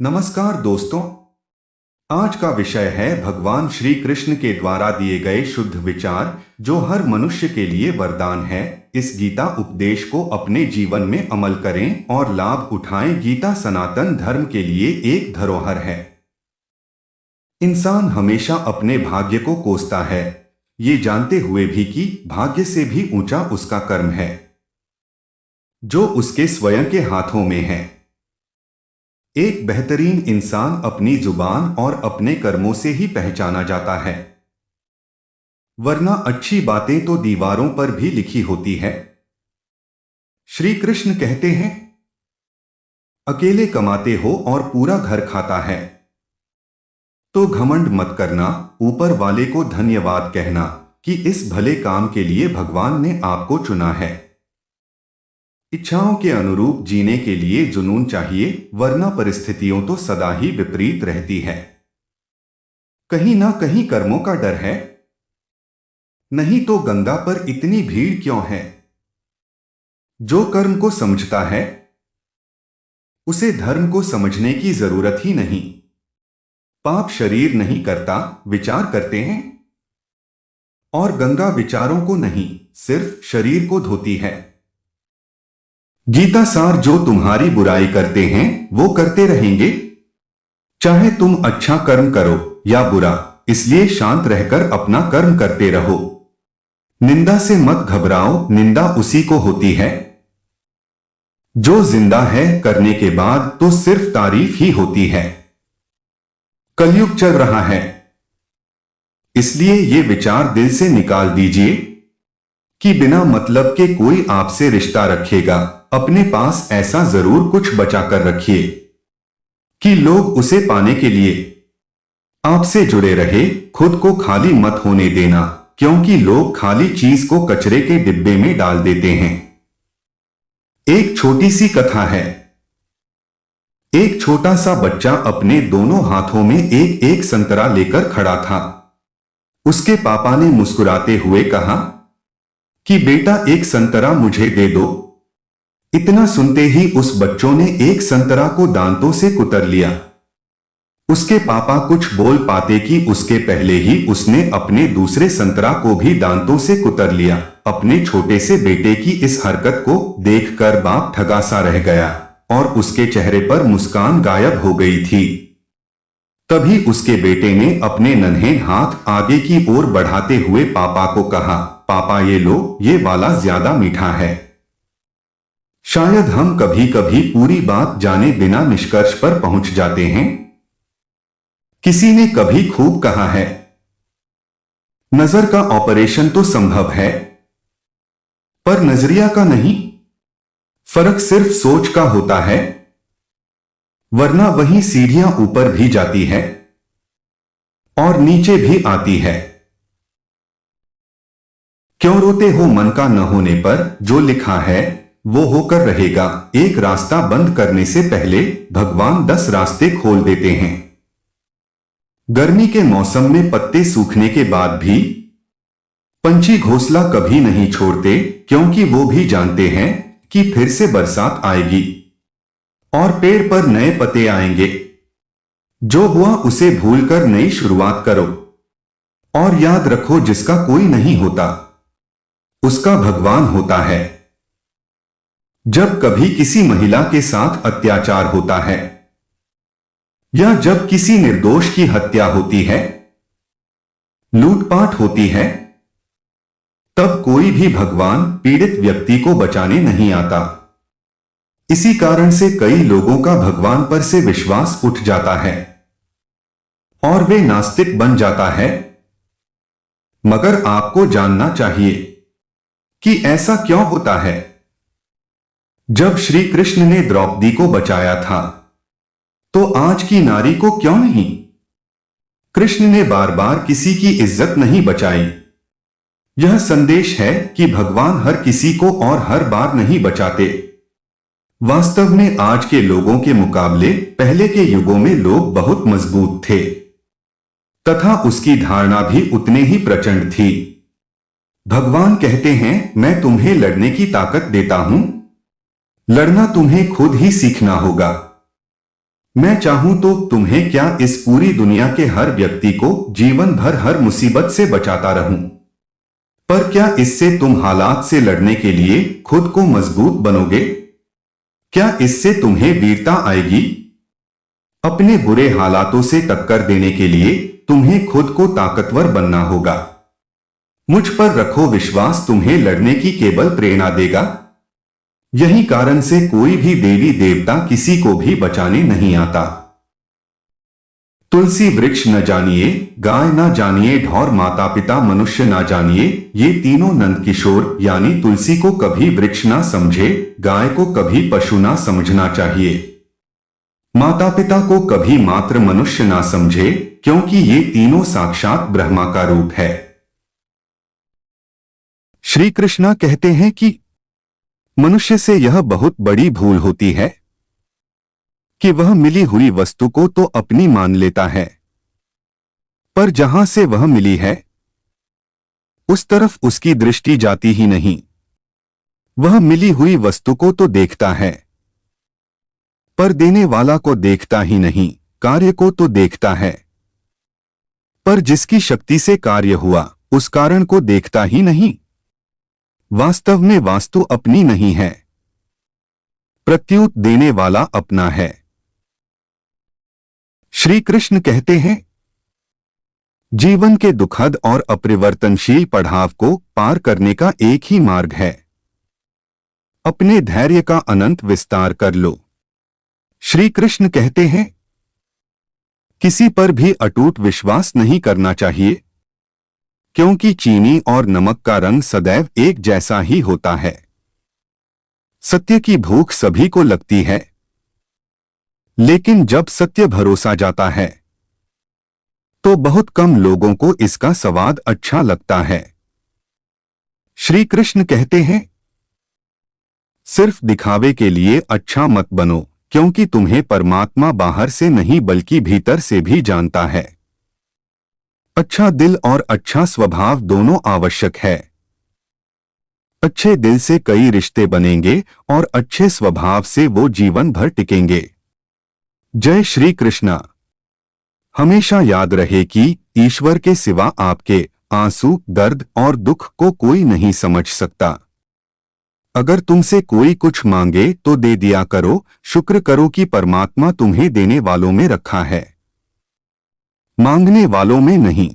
नमस्कार दोस्तों। आज का विषय है भगवान श्री कृष्ण के द्वारा दिए गए शुद्ध विचार जो हर मनुष्य के लिए वरदान है। इस गीता उपदेश को अपने जीवन में अमल करें और लाभ उठाएं। गीता सनातन धर्म के लिए एक धरोहर है। इंसान हमेशा अपने भाग्य को कोसता है, ये जानते हुए भी कि भाग्य से भी ऊंचा उसका कर्म है जो उसके स्वयं के हाथों में है। एक बेहतरीन इंसान अपनी जुबान और अपने कर्मों से ही पहचाना जाता है, वरना अच्छी बातें तो दीवारों पर भी लिखी होती है। श्री कृष्ण कहते हैं, अकेले कमाते हो और पूरा घर खाता है तो घमंड मत करना, ऊपर वाले को धन्यवाद कहना कि इस भले काम के लिए भगवान ने आपको चुना है। इच्छाओं के अनुरूप जीने के लिए जुनून चाहिए, वरना परिस्थितियों तो सदा ही विपरीत रहती है। कहीं ना कहीं कर्मों का डर है, नहीं तो गंगा पर इतनी भीड़ क्यों है। जो कर्म को समझता है उसे धर्म को समझने की जरूरत ही नहीं। पाप शरीर नहीं करता, विचार करते हैं, और गंगा विचारों को नहीं, सिर्फ शरीर को धोती है। गीता सार, जो तुम्हारी बुराई करते हैं वो करते रहेंगे, चाहे तुम अच्छा कर्म करो या बुरा, इसलिए शांत रहकर अपना कर्म करते रहो। निंदा से मत घबराओ, निंदा उसी को होती है जो जिंदा है, करने के बाद तो सिर्फ तारीफ ही होती है। कलयुग चल रहा है, इसलिए ये विचार दिल से निकाल दीजिए कि बिना मतलब के कोई आपसे रिश्ता रखेगा, अपने पास ऐसा जरूर कुछ बचा कर रखिए कि लोग उसे पाने के लिए आपसे जुड़े रहे। खुद को खाली मत होने देना, क्योंकि लोग खाली चीज को कचरे के डिब्बे में डाल देते हैं। एक छोटी सी कथा है। एक छोटा सा बच्चा अपने दोनों हाथों में एक एक संतरा लेकर खड़ा था। उसके पापा ने मुस्कुराते हुए कहा कि बेटा, एक संतरा मुझे दे दो। इतना सुनते ही उस बच्चों ने एक संतरा को दांतों से कुतर लिया। उसके पापा कुछ बोल पाते कि उसके पहले ही उसने अपने दूसरे संतरा को भी दांतों से कुतर लिया। अपने छोटे से बेटे की इस हरकत को देखकर बाप ठगा सा रह गया और उसके चेहरे पर मुस्कान गायब हो गई थी। तभी उसके बेटे ने अपने नन्हे हाथ आगे की ओर बढ़ाते हुए पापा को कहा, पापा ये लो, ये वाला ज्यादा मीठा है। शायद हम कभी कभी पूरी बात जाने बिना निष्कर्ष पर पहुंच जाते हैं। किसी ने कभी खूब कहा है, नजर का ऑपरेशन तो संभव है पर नजरिया का नहीं। फर्क सिर्फ सोच का होता है, वरना वही सीढ़ियां ऊपर भी जाती है और नीचे भी आती है। क्यों रोते हो मन का न होने पर, जो लिखा है वो होकर रहेगा। एक रास्ता बंद करने से पहले भगवान 10 रास्ते खोल देते हैं। गर्मी के मौसम में पत्ते सूखने के बाद भी पंछी घोंसला कभी नहीं छोड़ते, क्योंकि वो भी जानते हैं कि फिर से बरसात आएगी और पेड़ पर नए पत्ते आएंगे। जो हुआ उसे भूलकर नई शुरुआत करो और याद रखो, जिसका कोई नहीं होता उसका भगवान होता है। जब कभी किसी महिला के साथ अत्याचार होता है या जब किसी निर्दोष की हत्या होती है, लूटपाट होती है, तब कोई भी भगवान पीड़ित व्यक्ति को बचाने नहीं आता। इसी कारण से कई लोगों का भगवान पर से विश्वास उठ जाता है और वे नास्तिक बन जाता है। मगर आपको जानना चाहिए कि ऐसा क्यों होता है। जब श्री कृष्ण ने द्रौपदी को बचाया था तो आज की नारी को क्यों नहीं। कृष्ण ने बार बार किसी की इज्जत नहीं बचाई। यह संदेश है कि भगवान हर किसी को और हर बार नहीं बचाते। वास्तव में आज के लोगों के मुकाबले पहले के युगों में लोग बहुत मजबूत थे तथा उसकी धारणा भी उतने ही प्रचंड थी। भगवान कहते हैं, मैं तुम्हें लड़ने की ताकत देता हूं, लड़ना तुम्हें खुद ही सीखना होगा। मैं चाहूं तो तुम्हें क्या इस पूरी दुनिया के हर व्यक्ति को जीवन भर हर मुसीबत से बचाता रहूं। पर क्या इससे तुम हालात से लड़ने के लिए खुद को मजबूत बनोगे? क्या इससे तुम्हें वीरता आएगी? अपने बुरे हालातों से टक्कर देने के लिए तुम्हें खुद को ताकतवर बनना होगा। मुझ पर रखो विश्वास, तुम्हें लड़ने की केवल प्रेरणा देगा। यही कारण से कोई भी देवी देवता किसी को भी बचाने नहीं आता। तुलसी वृक्ष न जानिए, गाय न जानिए, ढौर माता पिता मनुष्य न जानिए, ये तीनों नंद किशोर यानी तुलसी को कभी वृक्ष ना समझे, गाय को कभी पशु ना समझना चाहिए, माता पिता को कभी मात्र मनुष्य ना समझे, क्योंकि ये तीनों साक्षात ब्रह्मा का रूप है। श्री कृष्ण कहते हैं कि मनुष्य से यह बहुत बड़ी भूल होती है कि वह मिली हुई वस्तु को तो अपनी मान लेता है, पर जहां से वह मिली है उस तरफ उसकी दृष्टि जाती ही नहीं। वह मिली हुई वस्तु को तो देखता है, पर देने वाला को देखता ही नहीं, कार्य को तो देखता है, पर जिसकी शक्ति से कार्य हुआ उस कारण को देखता ही नहीं। वास्तव में वास्तु अपनी नहीं है, प्रत्युत देने वाला अपना है। श्री कृष्ण कहते हैं, जीवन के दुखद और अपरिवर्तनशील पड़ाव को पार करने का एक ही मार्ग है, अपने धैर्य का अनंत विस्तार कर लो। श्री कृष्ण कहते हैं, किसी पर भी अटूट विश्वास नहीं करना चाहिए, क्योंकि चीनी और नमक का रंग सदैव एक जैसा ही होता है। सत्य की भूख सभी को लगती है, लेकिन जब सत्य भरोसा जाता है तो बहुत कम लोगों को इसका स्वाद अच्छा लगता है। श्री कृष्ण कहते हैं, सिर्फ दिखावे के लिए अच्छा मत बनो, क्योंकि तुम्हें परमात्मा बाहर से नहीं बल्कि भीतर से भी जानता है। अच्छा दिल और अच्छा स्वभाव दोनों आवश्यक है। अच्छे दिल से कई रिश्ते बनेंगे और अच्छे स्वभाव से वो जीवन भर टिकेंगे। जय श्री कृष्णा। हमेशा याद रहे कि ईश्वर के सिवा आपके आंसू, दर्द और दुख को कोई नहीं समझ सकता। अगर तुमसे कोई कुछ मांगे तो दे दिया करो, शुक्र करो कि परमात्मा तुम्हें देने वालों में रखा है, मांगने वालों में नहीं।